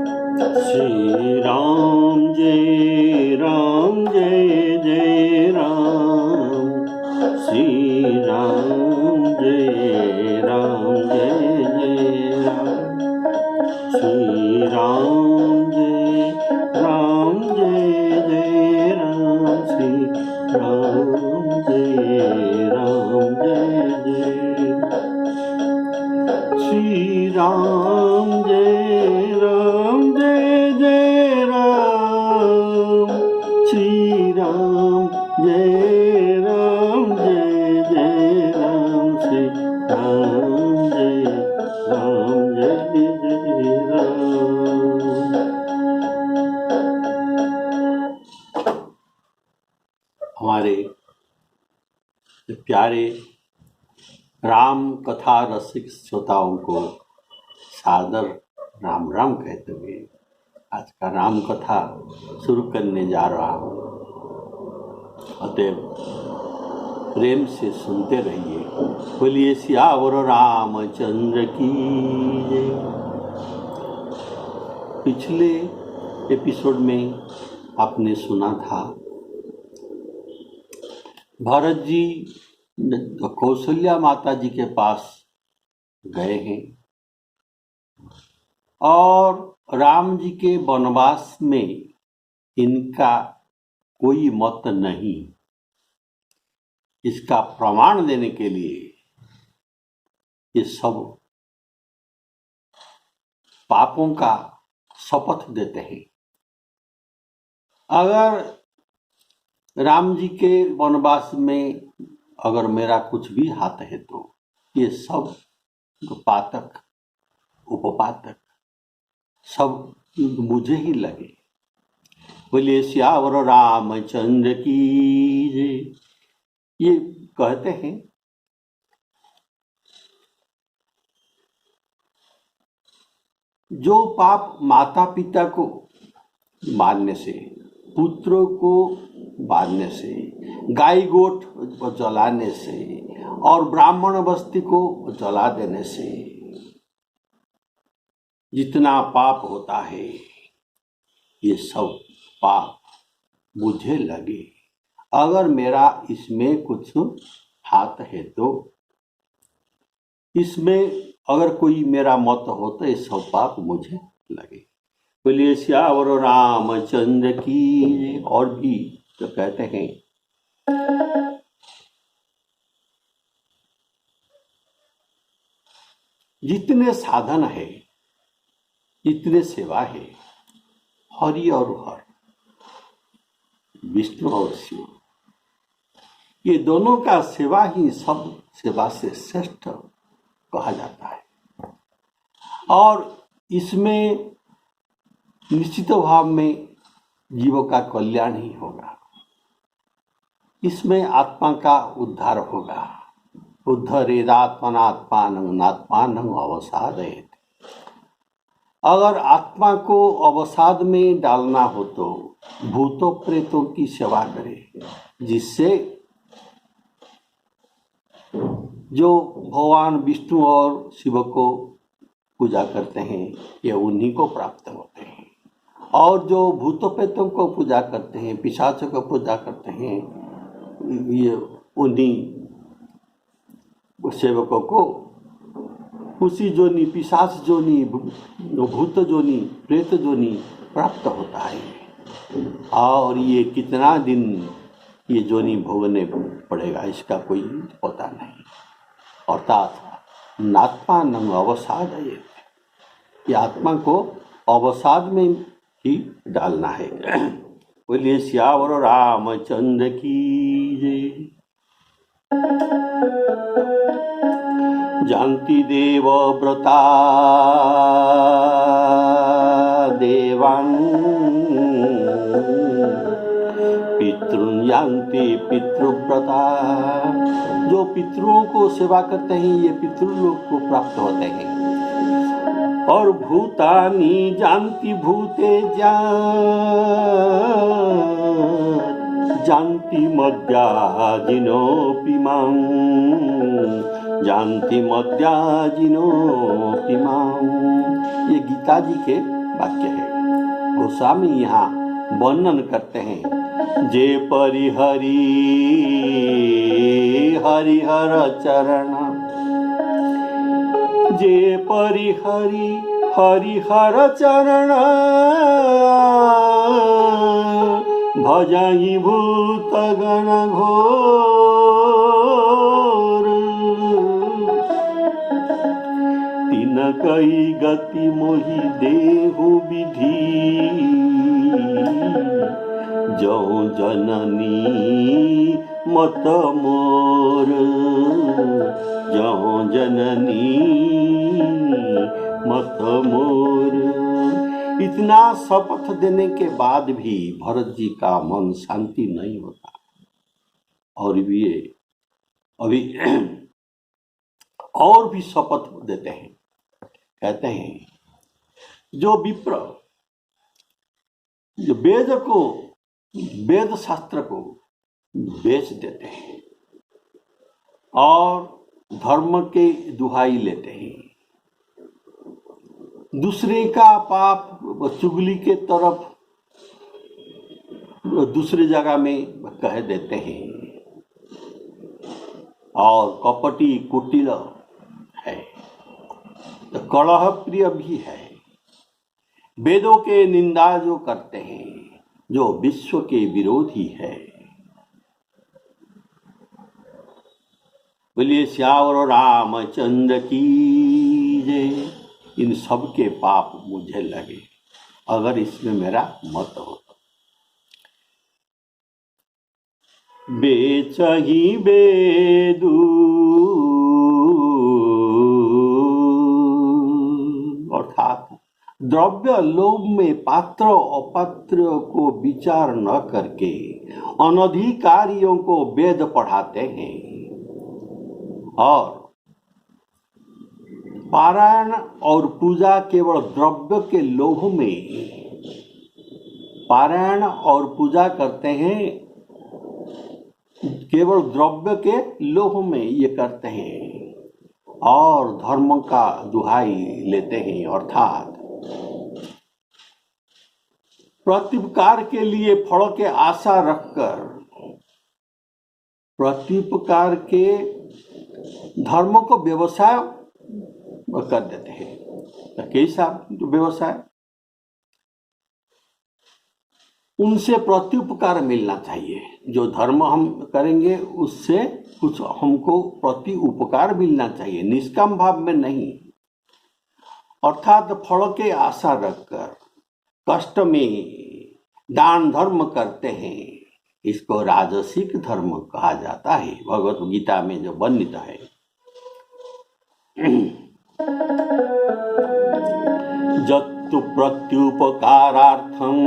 श्री राम जय राम, श्री राम जय राम, श्री राम जय राम, श्री राम जय राम, श्री राम जय राम, श्री राम जय राम, श्री राम जय राम, हमारे प्यारे राम कथा रसिक श्रोताओं को सादर राम राम कहते हुए आज का राम कथा शुरू करने जा रहा हूँ। अतएव प्रेम से सुनते रहिए। बोलिए सियावर रामचंद्र की जय। पिछले एपिसोड में आपने सुना था भरत जी कौशल्या माता जी के पास गए हैं और राम जी के वनवास में इनका कोई मत नहीं, इसका प्रमाण देने के लिए ये सब पापों का शपथ देते हैं। अगर राम जी के वनवास में अगर मेरा कुछ भी हाथ है तो ये सब पातक उपपातक सब मुझे ही लगे। बोलिए सियावर रामचंद्र की जय। ये कहते हैं जो पाप माता पिता को मारने से, पुत्रों को मारने से, गाय गोट को जलाने से और ब्राह्मण बस्ती को जला देने से जितना पाप होता है ये सब पाप मुझे लगे। अगर मेरा इसमें कुछ हाथ है तो इसमें अगर कोई मेरा मत हो तो ये सब पाप मुझे लगे। बोलिए सियावर रामचंद्र की। और भी तो कहते हैं जितने साधन है, जितने सेवा है, हरि और हर, विष्णु और शिव, ये दोनों का सेवा ही सब सेवा से श्रेष्ठ कहा जाता है। और इसमें निश्चित भाव में जीवों का कल्याण ही होगा, इसमें आत्मा का उद्धार होगा। उद्धरेदात्मनात्मानं नात्मानं अवसादयेत्। अगर आत्मा को अवसाद में डालना हो तो भूतों प्रेतों की सेवा करें, जिससे जो भगवान विष्णु और शिव को पूजा करते हैं ये उन्हीं को प्राप्त होते हैं। और जो भूतों प्रेतों को पूजा करते हैं, पिशाचों को पूजा करते हैं, ये उन्हीं सेवकों को उसी जोनी, पिशाच जोनी, भूत जोनी, प्रेत जोनी प्राप्त होता है। और ये कितना दिन ये जोनी भोगने पड़ेगा इसका कोई पता नहीं। अर्थात नात्मानं अवसादयेत्, ये आत्मा को अवसाद में ही डालना है। बोलिए सियावर रामचंद्र की जय। जानती देवव्रता देवान् पितृन् यान्ति पितृव्रता। जो पितृओं को सेवा करते हैं ये पितृलोक को प्राप्त होते हैं। और भूतानि जानती भूते जानती मद्याजिनोऽपि मां, जानती मद्याजिनोऽपि मां। ये गीता जी के वाक्य है। गोस्वामी यहाँ वर्णन करते हैं, जे परिहरि हरिहर चरण, जे परिहरि हरिहर चरण, भजहि भूत गण घोर, तिन कई गति मोहि देहु विधि, जो जननी मत मोर, जो जननी मत मोर। इतना शपथ देने के बाद भी भरत जी का मन शांति नहीं होता, और भी अभी और भी शपथ देते हैं। कहते हैं, जो विप्र जो वेद शास्त्र को बेच देते हैं और धर्म के दुहाई लेते हैं, दूसरे का पाप चुगली के तरफ दूसरे जगह में कह देते हैं, और कपटी कुटिल है, तो कलह प्रिय भी है। वेदों के निंदा जो करते हैं, जो विश्व के विरोधी है। बोलिए श्यावर रामचंद्र की जय। इन सब के पाप मुझे लगे अगर इसमें मेरा मत हो। बेचही बेदू अर्थात द्रव्य लोभ में पात्र अपात्र को विचार न करके अनधिकारियों को वेद पढ़ाते हैं, और पारायण और पूजा केवल द्रव्य के लोभ में, पारायण और पूजा करते हैं केवल द्रव्य के लोभ में ये करते हैं, और धर्म का दुहाई लेते हैं, अर्थात प्रत्युपकार के लिए फल के आशा रखकर प्रत्युपकार के धर्म को व्यवसाय कर देते हैं। तो कैसा व्यवसाय? उनसे प्रत्युपकार मिलना चाहिए। जो धर्म हम करेंगे उससे कुछ हमको प्रति उपकार मिलना चाहिए, निष्काम भाव में नहीं। अर्थात फल के आशा रखकर कष्ट में दान धर्म करते हैं, इसको राजसिक धर्म कहा जाता है, भगवत गीता में जो वर्णित है। जत्तु प्रत्युपकारार्थं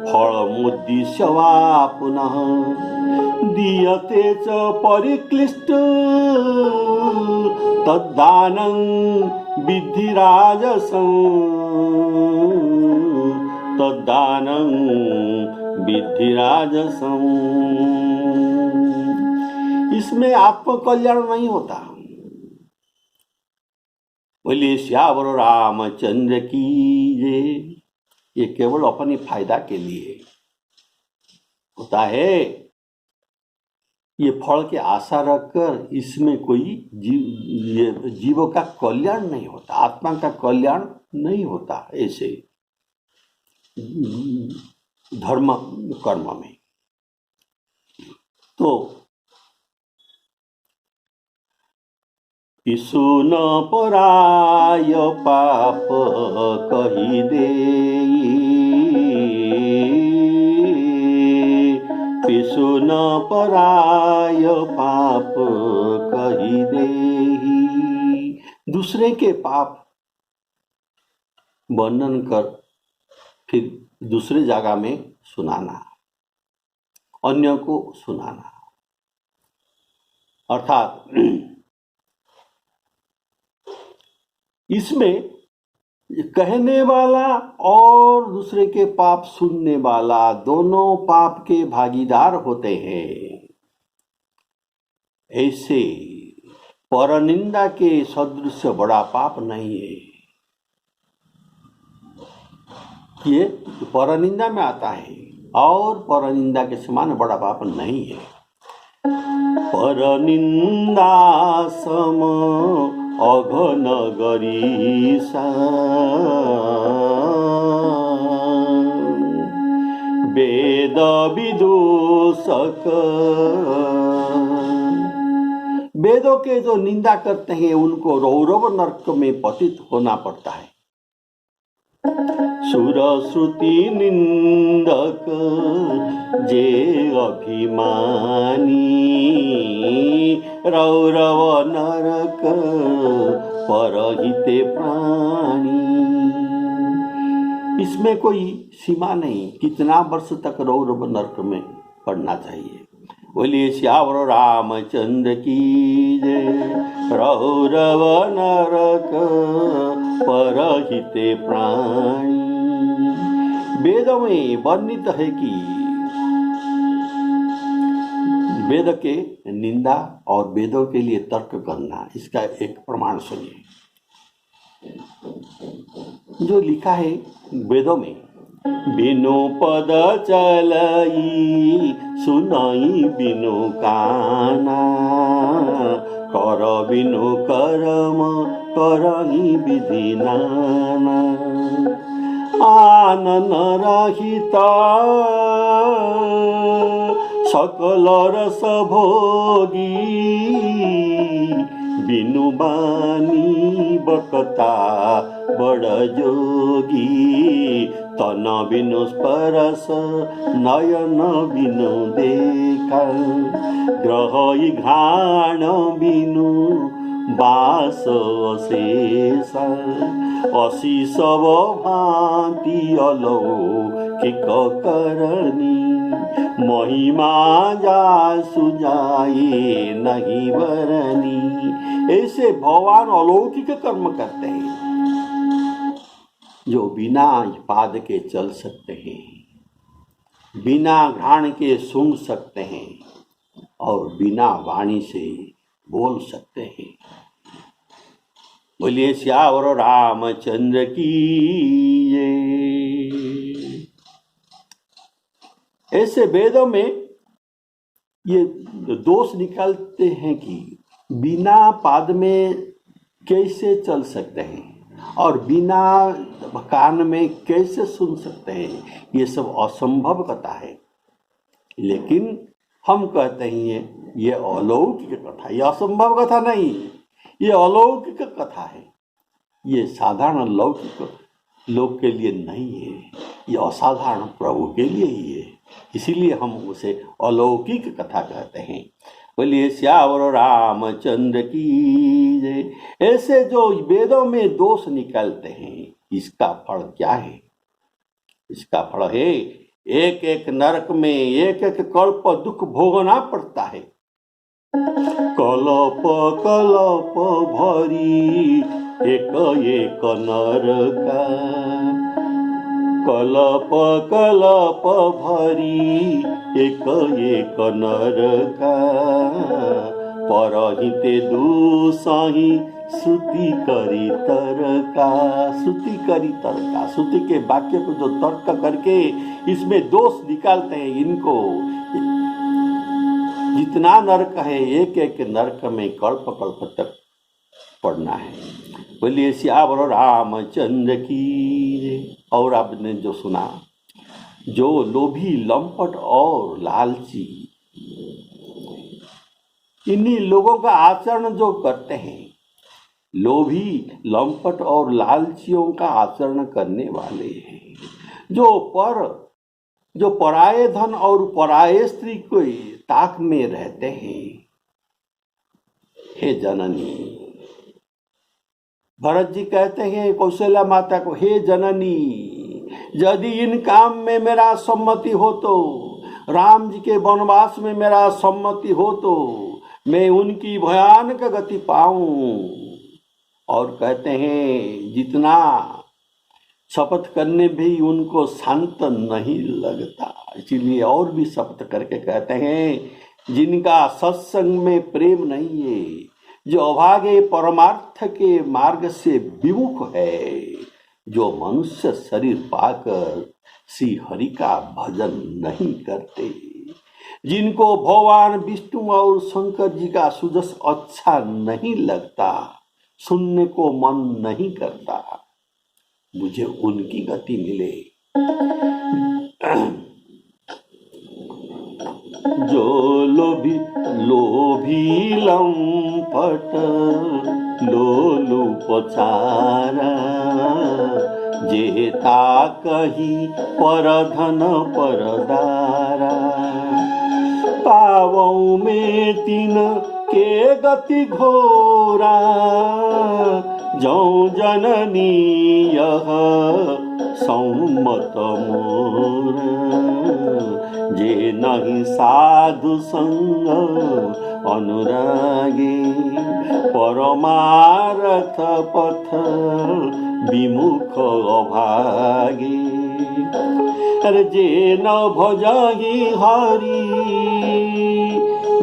फलमुद्दिश्य वा पुनः दीयते च परिक्लिष्ट तद्दानं विद्धि राजसं, तद्दानं विद्धि राजसं। इसमें आत्मकल्याण नहीं होता। बोलिए श्यावर रामचंद्र की जय। ये केवल अपने फायदा के लिए होता है। ये फल की आशा रखकर इसमें कोई जीव का कल्याण नहीं होता, आत्मा का कल्याण नहीं होता ऐसे धर्म कर्म में। तो ईसु न पराय पाप कही दे, ईसु न पराय पाप कही दे। दूसरे के पाप वर्णन कर फिर दूसरे जगह में सुनाना, अन्य को सुनाना, अर्थात इसमें कहने वाला और दूसरे के पाप सुनने वाला दोनों पाप के भागीदार होते हैं। ऐसे परनिंदा के सदृश बड़ा पाप नहीं है। ये परनिंदा में आता है और परनिंदा के समान बड़ा पाप नहीं है। परनिंदा सम अघन गरीसा वेद विदूषक। वेदों के जो निंदा करते हैं उनको रौरव नरक में पतित होना पड़ता है। सुर श्रुति निंदक जे अभिमानी रौरव नरक परहिते प्राणी। इसमें कोई सीमा नहीं, कितना वर्ष तक रौरव नरक में पड़ना चाहिए। बोलिए श्यावर रामचंद्र की जय। रौरव नरक परहिते प्राणी। वेदों में वर्णित है कि वेद के निंदा और वेदों के लिए तर्क करना, इसका एक प्रमाण सुनिए जो लिखा है वेदों में। बिनु पद चलई सुनई बिनु काना कर बिनु कर्म करही विधि नाना। आनन रहित सकल रस भोगी बिनु बानी बकता बड़ जोगी। तन बिनु स्पर्श नयन बिनु देखा ग्रह घ्राण बिनु बास अशेषा। असी सब भांति अलौकिक करनी महिमा जासु जाए नहीं बरनी। ऐसे भगवान अलौकिक कर्म करते हैं जो बिना पाद के चल सकते हैं, बिना घ्राण के सूंघ सकते हैं और बिना वाणी से बोल सकते हैं। बोलिए श्यावर रामचंद्र की जय। ऐसे वेदों में ये दोष निकालते हैं कि बिना पाद में कैसे चल सकते हैं और बिना कान में कैसे सुन सकते हैं। ये सब असंभव कथा है, लेकिन हम कहते हैं ये अलौकिक कथा, ये असंभव कथा नहीं, ये अलौकिक कथा है। ये साधारण लौकिक लोग के लिए नहीं है, ये असाधारण प्रभु के लिए ही है, इसीलिए हम उसे अलौकिक कथा कहते हैं। बोलिए श्यावर रामचंद्र की जय। ऐसे जो वेदों में दोष निकालते हैं, इसका फल क्या है? इसका फल है एक एक नरक में एक एक कल्प दुख भोगना पड़ता है। कलप कलप भरी एक एक नरका कलप कलप भरी एक एक नरका परहिते दूसही श्रुति करी तर्का। श्रुति करी तर्का, श्रुति के वाक्य को जो तर्क करके इसमें दोष निकालते हैं, इनको जितना नरक है एक एक नरक में कल्प कल्प तक पढ़ना है। बोलिए श्यावर रामचंद्र की। और आपने जो सुना, जो लोभी लंपट और लालची इन्हीं लोगों का आचरण जो करते हैं, लोभी लंपट और लालचियों का आचरण करने वाले हैं, जो पराये धन और पराये स्त्री को ताक में रहते हैं। हे जननी, भरत जी कहते हैं कौशल्या माता को, हे जननी, यदि इन काम में मेरा सम्मति हो तो, राम जी के वनवास में मेरा सम्मति हो तो मैं उनकी भयानक गति पाऊं। और कहते हैं जितना शपथ करने भी उनको शांत नहीं लगता, इसीलिए और भी शपथ करके कहते हैं जिनका सत्संग में प्रेम नहीं है, जो अभागे परमार्थ के मार्ग से विमुख है, जो मनुष्य शरीर पाकर श्री हरि का भजन नहीं करते, जिनको भगवान विष्णु और शंकर जी का सुजस अच्छा नहीं लगता, सुनने को मन नहीं करता, मुझे उनकी गति मिले। जो लोभी लंपट लोलुपचारा, जेता कही परधन परदारा, पावों में तीन के गति घोरा, जो जननी यह सम्मत मोर, जे नहीं साधु संग अनुरागी, परमारथ पथ विमुख अभागी, अरे जे न भजहि हरि,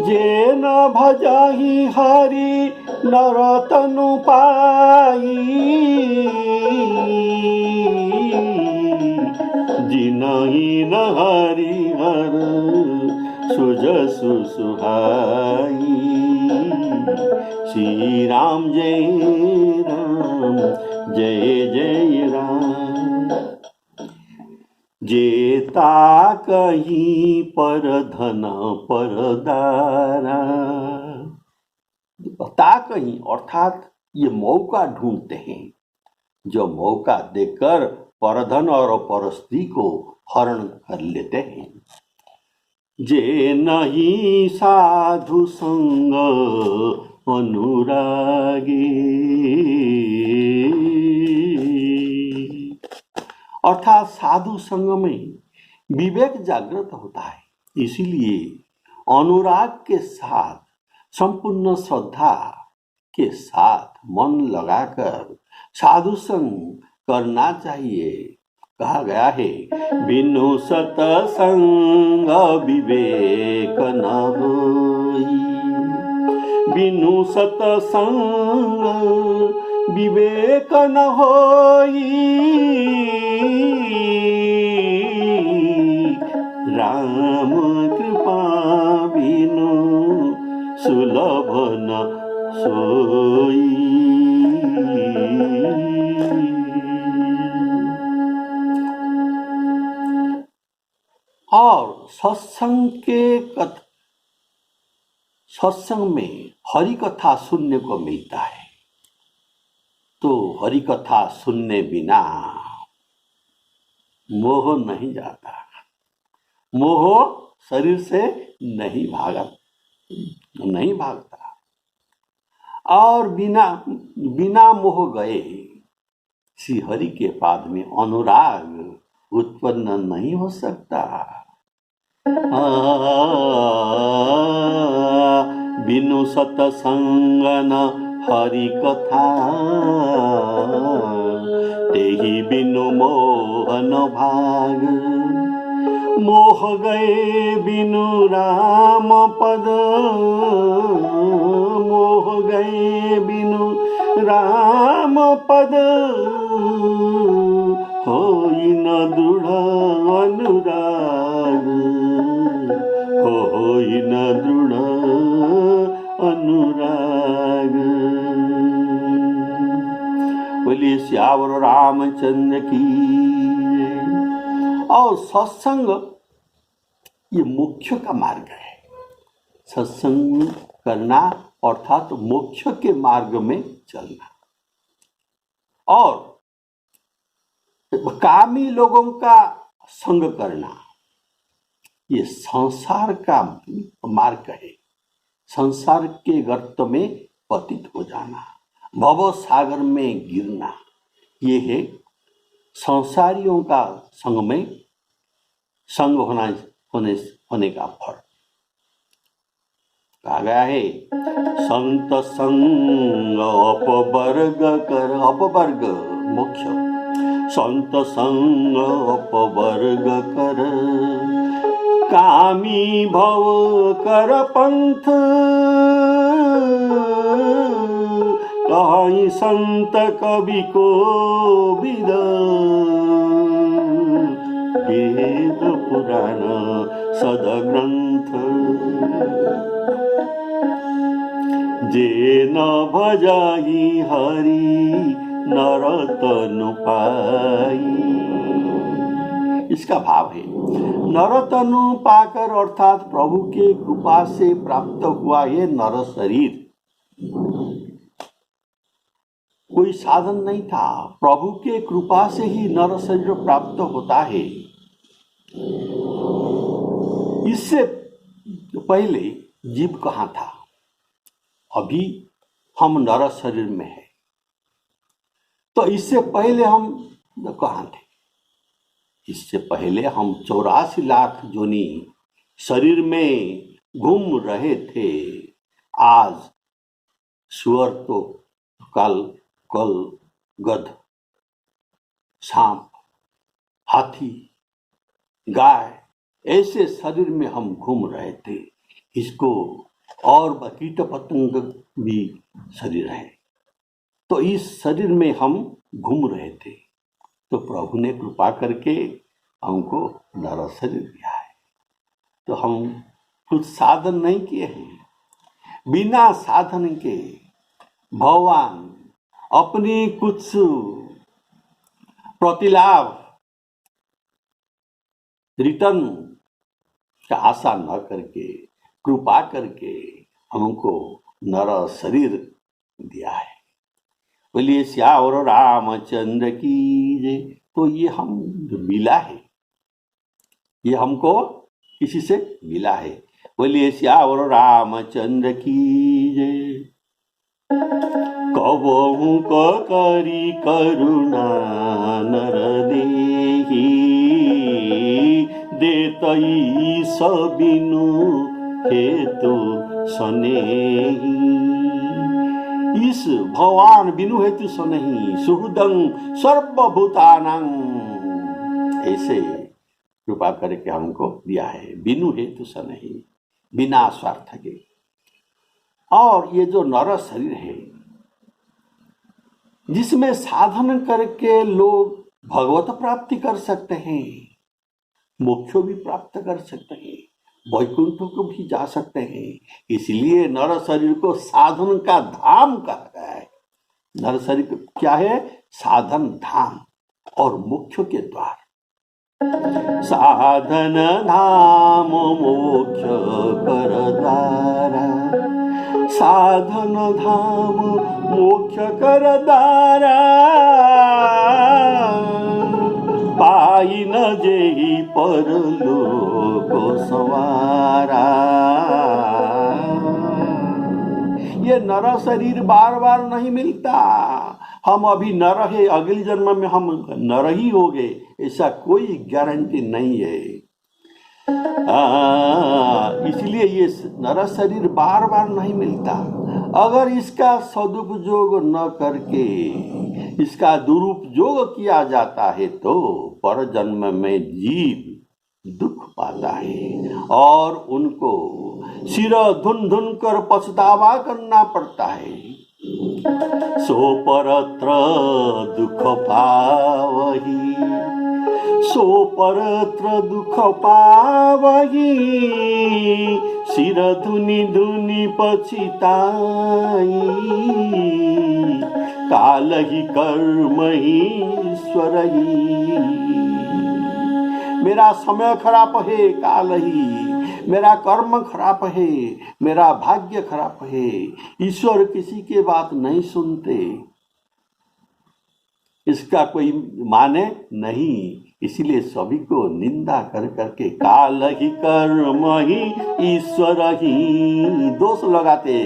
जे न भजहि हरि नरतनु पाई, जिनहि न हरि हर सुजसु सुहाई। श्री राम जय राम, जय जय राम। जेता कहीं पर धन पर दारा, ता कहीं अर्थात ये मौका ढूंढते हैं, जो मौका देकर परधन और परस्त्री को हरण कर लेते हैं। जे नहीं साधु संग अनुरागी, अर्थात साधु संग में विवेक जागृत होता है, इसीलिए अनुराग के साथ संपूर्ण श्रद्धा के साथ मन लगाकर साधु संग करना चाहिए। कहा गया है, बिनु सतसंग विवेक न होई, बिनु सतसंग विवेक न होई, राम कृपा बिनु सुलभ न सोई। और सत्संग में हरि कथा सुनने को मिलता है, तो हरि कथा सुनने बिना मोह नहीं जाता, मोह शरीर से नहीं भागता, और बिना मोह गए श्री हरि के पाद में अनुराग उत्पन्न नहीं हो सकता। बिनु सतसंग न हरि कथा, तेहि बिनु मोहन भाग, मोह गए बिनु राम पद, मोह गए बिनु राम पद, होई न दृढ़ अनुराग, होई न दृढ़ अनुराग। बोलिए श्यावर रामचंद्र की। और सत्संग ये मोक्ष का मार्ग है। सत्संग करना अर्थात मोक्ष के मार्ग में चलना। और कामी लोगों का संग करना ये संसार का मार्ग है। संसार के गर्त में पतित हो जाना, भव सागर में गिरना, ये है संसारियों का संग में संग होने का फल। कहा गया है, संत संग अपवर्ग कर, अपवर्ग मोक्ष, संत संग अपवर्ग कर, कामी भव कर पंथ, कहीं संत कवि को विद, वेद पुराण सद ग्रंथ, जे न भजाई हरि नर तनु पाई। इसका भाव है नर तनु पाकर अर्थात प्रभु के कृपा से प्राप्त हुआ ये नर शरीर कोई साधन नहीं था, प्रभु के कृपा से ही नर शरीर प्राप्त होता है। इससे पहले जीव कहाँ था? अभी हम नर शरीर में हैं, तो इससे पहले हम कहाँ थे? इससे पहले हम 84 लाख योनि शरीर में घूम रहे थे। आज सुअर तो कल गध, सांप, हाथी, गाय, ऐसे शरीर में हम घूम रहे थे। इसको और कीट पतंग भी शरीर है, तो इस शरीर में हम घूम रहे थे। तो प्रभु ने कृपा करके हमको नर शरीर दिया है। तो हम कुछ साधन नहीं किए हैं, बिना साधन के भगवान अपनी कुछ प्रतिलाभ रिटर्न का आशा न करके कृपा करके हमको नर शरीर दिया है। बोलिए श्यावर रामचंद्र की जय। तो ये हम मिला है, ये हमको किसी से मिला है। बोलिए श्यावर रामचंद्र की जय। कबहु को करी करुणा नर देहि, देतई सबिनु हेतु सनेहि। इस भगवान बिनु हेतु सनेहि, सुहृदं सर्वभूतानां। ऐसे कृपा करके हमको दिया है, बिनु हेतु सनेहि, बिना स्वार्थ के। और ये जो नर शरीर है, जिसमें साधन करके लोग भगवत प्राप्ति कर सकते हैं, मोक्ष भी प्राप्त कर सकते हैं, वैकुंठ को भी जा सकते हैं। इसलिए नर शरीर को साधन का धाम कहा गया है। नर शरीर क्या है? साधन धाम और मोक्ष के द्वार। साधन धाम मोक्ष कर द्वारा, साधन धाम मोक्ष कर द्वारा, पाई न जेहि परलोक संवारा। ये नर शरीर बार बार नहीं मिलता। हम अभी नर है, अगले जन्म में हम नर ही हो गए, ऐसा कोई गारंटी नहीं है। इसलिए ये नर शरीर बार बार नहीं मिलता। अगर इसका सदुपयोग न करके इसका दुरुपयोग किया जाता है तो पर जन्म में जीव दुख पाता है और उनको सिर धुन धुन कर पछतावा करना पड़ता है। सो परत्र दुख पावही, सो परत्र दुख पावही, सिर धुनि धुनि पछिताई, काल ही कर्म ही ईश्वर ही। मेरा समय खराब है, काल ही, मेरा कर्म खराब है, मेरा भाग्य खराब है। ईश्वर किसी के बात नहीं सुनते, इसका कोई माने नहीं। इसीलिए सभी को निंदा कर करके काल ही कर्म ही ईश्वर ही दोष लगाते।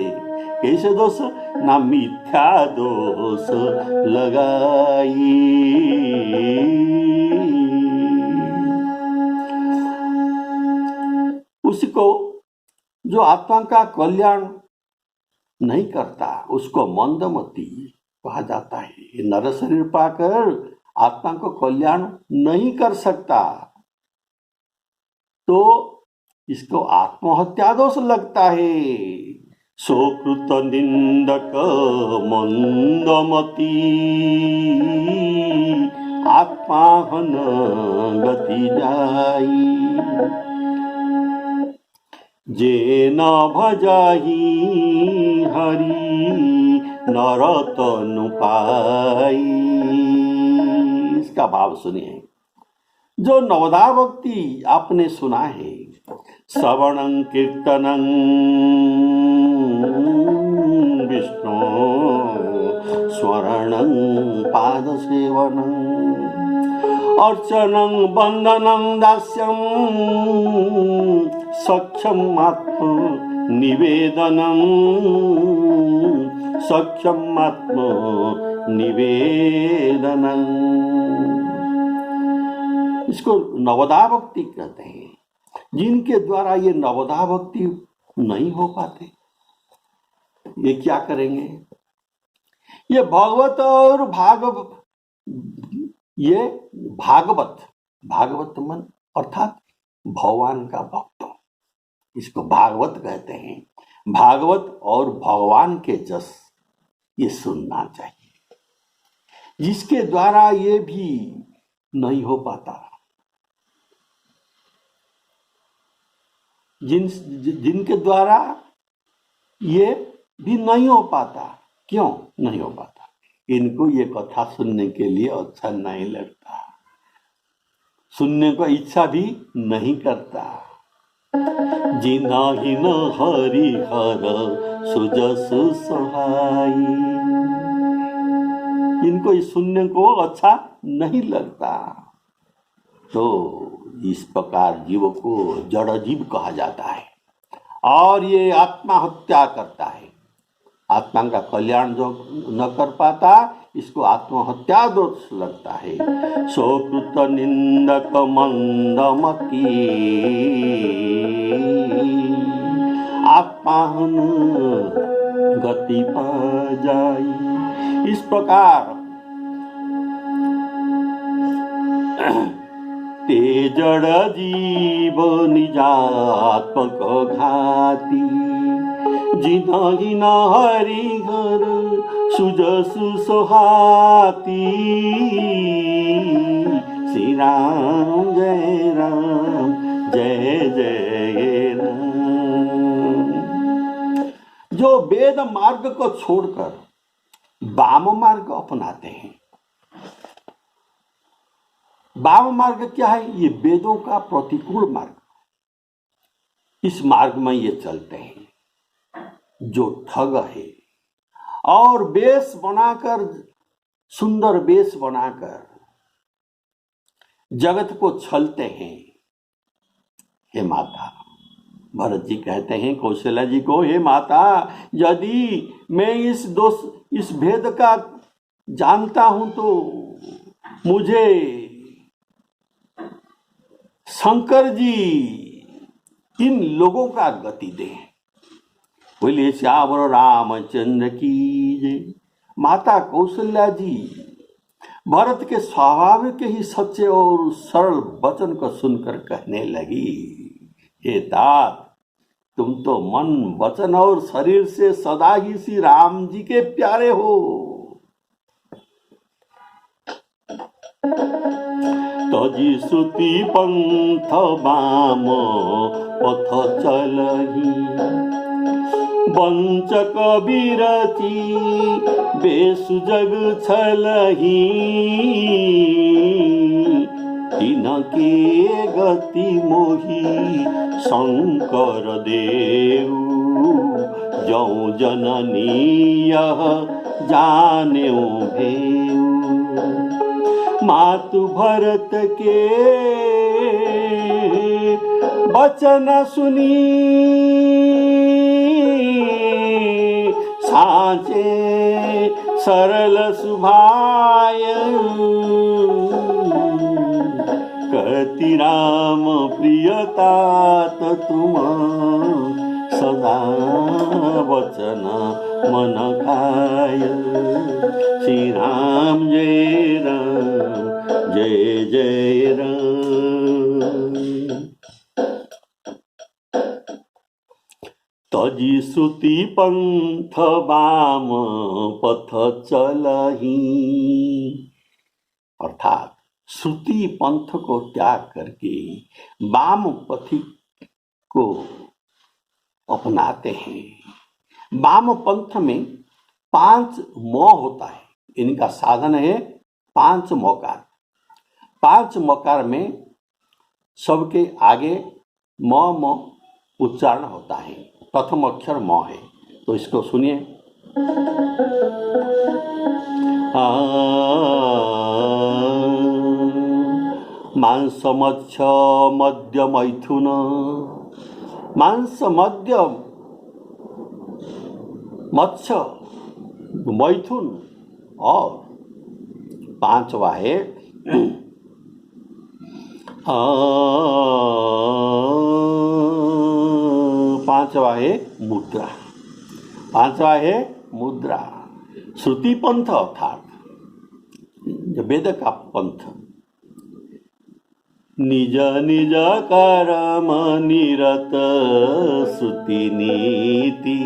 कैसे दोष? ना मिथ्या दोष लगाई। उसको जो आत्मा का कल्याण नहीं करता उसको मंदमती कहा जाता है। ये नर शरीर पाकर आत्मा को कल्याण नहीं कर सकता तो इसको आत्महत्या दोष लगता है। सोकृत निंदक मंदमती आत्माहन गति जाई। जे न भजाही हरि नरतनु पाई। इसका भाव सुनिए। जो नवदा भक्ति आपने सुना है, श्रवणं कीर्तनं विष्णु स्मरणं पादसेवनं अर्चनं वंदनं दास्यं सख्यम आत्म निवेदनं सख्यम आत्म निवेदनं। इसको नवदा भक्ति कहते हैं। जिनके द्वारा ये नवदा भक्ति नहीं हो पाते, ये क्या करेंगे? ये भगवत और ये भागवत मन अर्थात भगवान का भक्त, इसको भागवत कहते हैं। भागवत और भगवान के जस ये सुनना चाहिए, जिसके द्वारा ये भी नहीं हो पाता। जिनके द्वारा ये भी नहीं हो पाता। क्यों नहीं हो पाता? इनको ये कथा सुनने के लिए अच्छा नहीं लगता, सुनने को इच्छा भी नहीं करता। जिनाहि न हरि हर सुजस सहाई, इनको ये सुनने को अच्छा नहीं लगता। तो इस प्रकार जीव को जड़ जीव कहा जाता है और ये आत्महत्या करता है। आत्मा का कल्याण जो न कर पाता, इसको आत्महत्या दोष लगता है। सोकृत निंदक मंदमती आत्माहन गति पा जाई। इस प्रकार ते जड़ जीव निजात्मक घाती जिनाहि न हरि घर सुजसु सोहाती। श्री राम जय राम जय जय राम। जो वेद मार्ग को छोड़कर वाम मार्ग अपनाते हैं, वाम मार्ग क्या है? ये वेदों का प्रतिकूल मार्ग। इस मार्ग में ये चलते हैं जो ठग है और वेश बनाकर, सुंदर वेश बनाकर जगत को छलते हैं। हे माता, भरत जी कहते हैं कौशल्या जी को, हे माता, यदि मैं इस भेद का जानता हूं तो मुझे शंकर जी इन लोगों का गति दे। बोलिए श्यावर रामचंद्र की जय। माता कौशल्या जी भरत के स्वाभाविक ही सच्चे और सरल वचन को सुनकर कहने लगी, हे तात, तुम तो मन वचन और शरीर से सदा ही श्री राम जी के प्यारे हो। तजी श्रुति पंथ बाम पथ चलही वंचक बिरती बेसु जग छलही। तिनके गति मोही शंकर देव जौ जननी यह जानेऊ भेऊ। मातु भरत के वचन सुनी साचे सरल सुभाय। कहती राम प्रियतात तुम सदा वचन मन खाय। श्री राम जय राम जय जय राम। तजी श्रुति पंथ वाम पथ चलही, अर्थात श्रुति पंथ को त्याग करके वाम पथि को अपनाते हैं। वाम पंथ में 5 म होता है, इनका साधन है 5 मकार। 5 मकार में सबके आगे म उच्चारण होता है, प्रथम अक्षर म है। तो इसको सुनिए। मांस मत्स्य मद्य मैथुन, मांस मद्य मत्स्य मैथुन, और 5वां है मुद्रा। 5वां है मुद्रा। श्रुति पंथ अर्थात वेद का पंथ। निज निज कर्म निरत श्रुति नीति,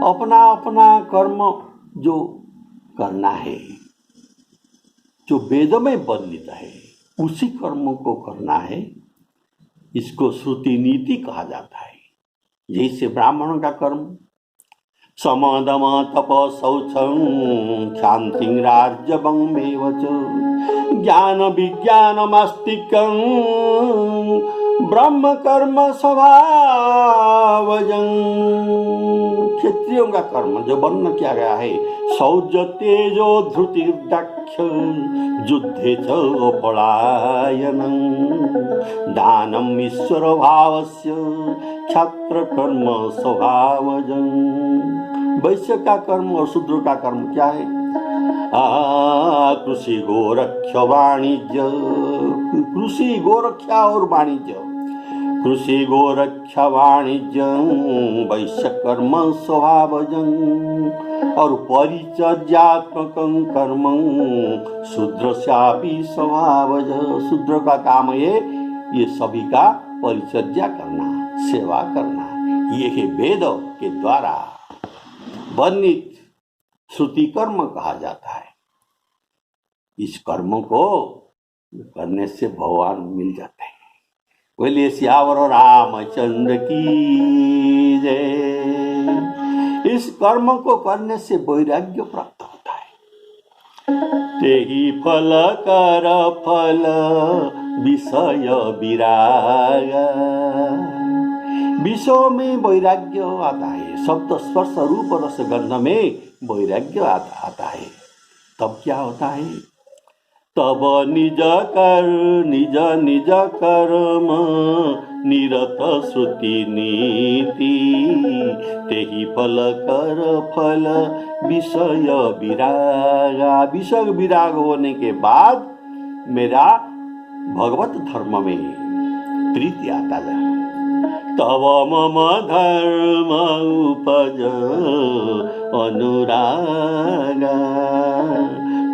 अपना अपना कर्म जो करना है, जो वेद में वर्णित है, उसी कर्म को करना है। इसको श्रुति नीति कहा जाता है। जैसे ब्राह्मणों का कर्म सम दम तप शौचम क्षांति राज्यमेव च ज्ञान विज्ञानमास्तिक्यं ब्रह्म कर्म स्वभावजं। क्षत्रियों का कर्म जो वर्ण किया गया है, शौर्य तेजो धृति दक्ष युद्धे च पलायनं दानम ईश्वर भावस्य क्षत्र कर्म स्वभावजं। वैश्य का कर्म और शूद्र का कर्म क्या है? कृषि गोरक्षा वाणिज्य, कृषि गोरक्षा और वाणिज्य, कृषि गोरक्षा वाणिज्य वैश्य कर्म स्वभावजं, और परिचर्यात्मक कर्म शूद्रस्यापि स्वभावज। शूद्र का काम है ये सभी का परिचर्या करना, सेवा करना। ये है वेद के द्वारा वर्णित श्रुति कर्म कहा जाता है। इस कर्म को करने से भगवान मिल जाते हैं। बोलिए सियावर रामचंद्र की जय। इस कर्म को करने से वैराग्य प्राप्त होता है। तेहि फल कर फल विषय विराग, विषयों में वैराग्य आता है। शब्द स्पर्श रूप रस गंध में वैराग्य आता है। तब क्या होता है? तब निज निज कर्म निरत श्रुति नीति, तेहि फल कर फल विषय विराग। विषय विराग होने के बाद मेरा भगवत धर्म में प्रीति आता है। तव मम धर्म उपज अनुराग,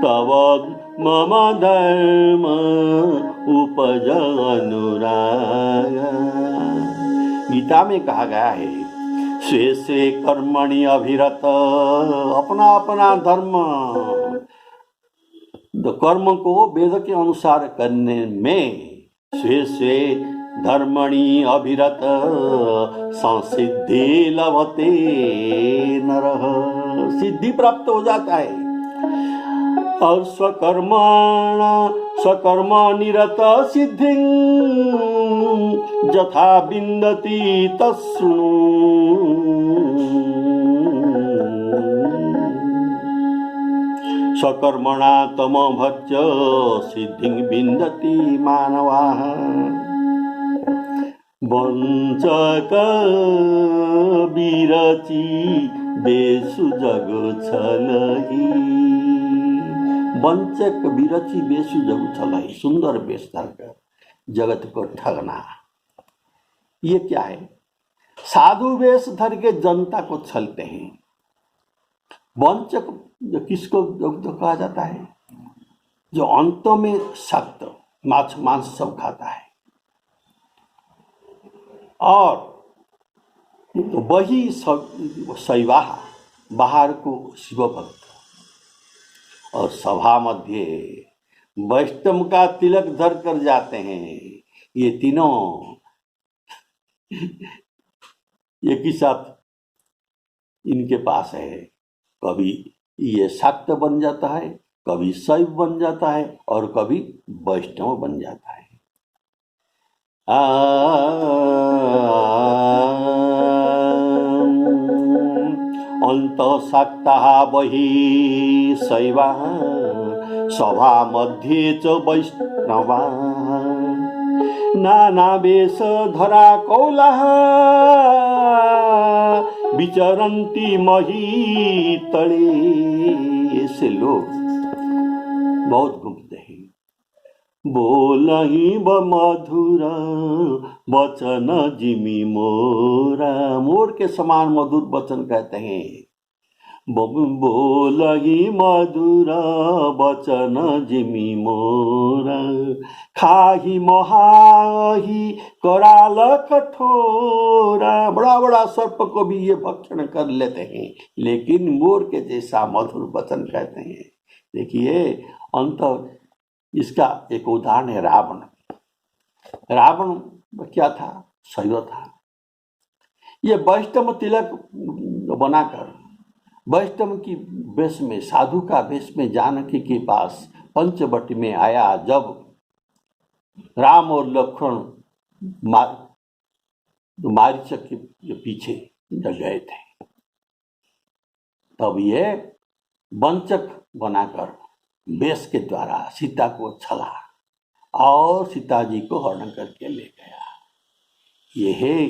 तव मम धर्म उपज अनुराग। गीता में कहा गया है स्वे स्वे कर्मणि अभिरत, अपना अपना धर्म कर्म को वेद के अनुसार करने में स्वे स्वे धर्मणि अभिरत संसिद्धि लभते नरः, सिद्धि प्राप्त हो जाता है। और स्वकर्म निरत सिद्धि यथा विन्दति तस्सृणु। स्वकर्मणा तमभज्य सिद्धि विन्दति मानवाः, वंचक विरचि बेसु जग छलही। वंचक विरचि बेसु जग छलही, सुंदर वेश धरकर जगत को ठगना। ये क्या है? साधु वेश धर के जनता को छलते हैं। वंचक जो किसको जो कहा जाता है? जो अंत में सख्त मांस सब खाता है और तो वही शैवाः बाहर को शिव भक्त और सभा मध्य वैष्णव का तिलक धर कर जाते हैं। ये तीनों एक ही साथ इनके पास है। कभी ये शाक्त बन जाता है, कभी शैव बन जाता है और कभी वैष्णव बन जाता है। अंत शाक्तः बहि शैवाः सभा मध्ये च वैष्णवाः नानावेशधरा कौलाः विचरन्ति महीतले। ऐसे लोग बहुत घूमते हैं। बोलहि ब मधुर वचन जिमि मोरा, मोर के समान मधुर वचन कहते हैं। बोलहि मधुर वचन जिमि मोरा खाही मोहाही कराल कठोरा। बड़ा बड़ा सर्प को भी ये भक्षण कर लेते हैं, लेकिन मोर के जैसा मधुर वचन कहते हैं। देखिए अंत इसका एक उदाहरण है रावण। रावण क्या था? शैव था। ये वैष्णव तिलक बनाकर वैष्णव की वेश में, साधु का वेश में जानकी के पास पंचवटी में आया। जब राम और लक्ष्मण मारीच के पीछे गए थे, तब ये वंचक बनाकर वेश के द्वारा सीता को छला और सीता जी को हरण करके ले गया। ये है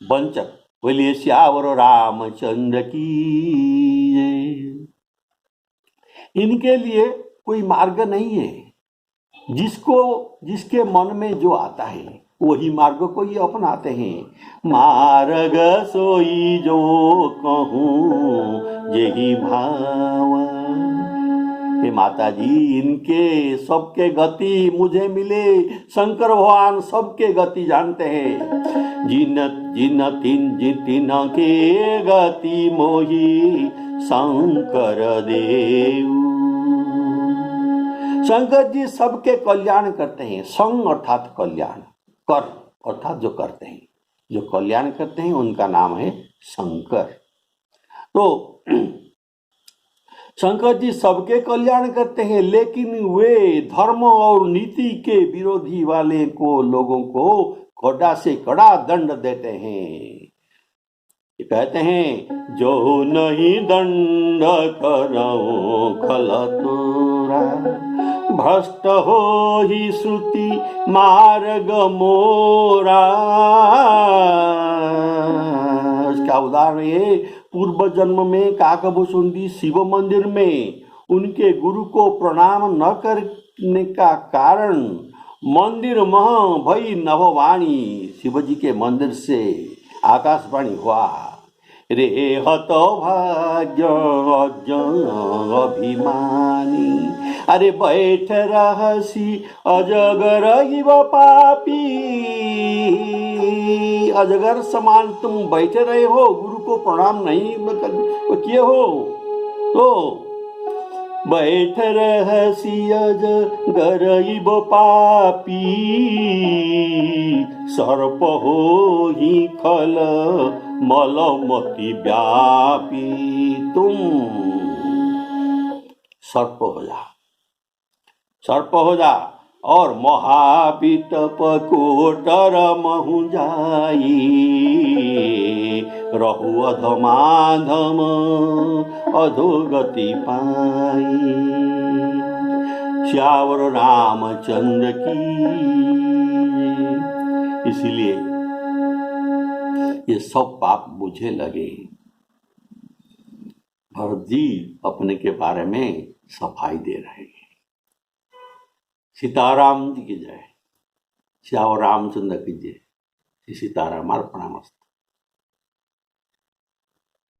वंचक। बोलिए श्यावर रामचंद्र की जय। इनके लिए कोई मार्ग नहीं है। जिसके मन में जो आता है वही मार्ग को ये अपनाते हैं। मार्ग सोई जो कहूँ यही भावा। हे माता जी, इनके सबके गति मुझे मिले। शंकर भगवान सबके गति जानते हैं। जिन तिन के गति मोही शंकर देव। शंकर जी सबके कल्याण करते हैं। संग अर्थात कल्याण, कर अर्थात जो करते हैं, जो कल्याण करते हैं उनका नाम है शंकर। तो शंकर जी सबके कल्याण करते हैं, लेकिन वे धर्म और नीति के विरोधी वाले को, लोगों को कड़ा से कड़ा दंड देते हैं। कहते हैं जो नहीं दंड करो खल तोरा, भ्रष्ट हो ही श्रुति मार्ग मोरा। इसका उदाहरण है, पूर्व जन्म में काकभूषुंडी शिव मंदिर में उनके गुरु को प्रणाम न करने का कारण मंदिर मह भई नभवाणी। शिवजी के मंदिर से आकाशवाणी हुआ, रे हत भाग्य अभिमानी। अरे बैठ रहसी अजगर इव पापी। अजगर समान तुम बैठे रहे हो, गुरु को प्रणाम नहीं किए हो, तो बैठ रहसी अजगर इव पापी। सर्प हो ही खल मलमति व्यापी। तुम सर्प हो जा, सर्प हो जा और महावितप कोटर महु जाई। रहु अधमाधम अधोगति पाई। श्यावर रामचंद्र की। इसलिए ये सब पाप मुझे लगे। भरत जी अपने के बारे में सफाई दे रहे हैं। सीताराम जी की जय, श्यावर रामचंद्र की जय। सीताराम अर्पणमस्तु।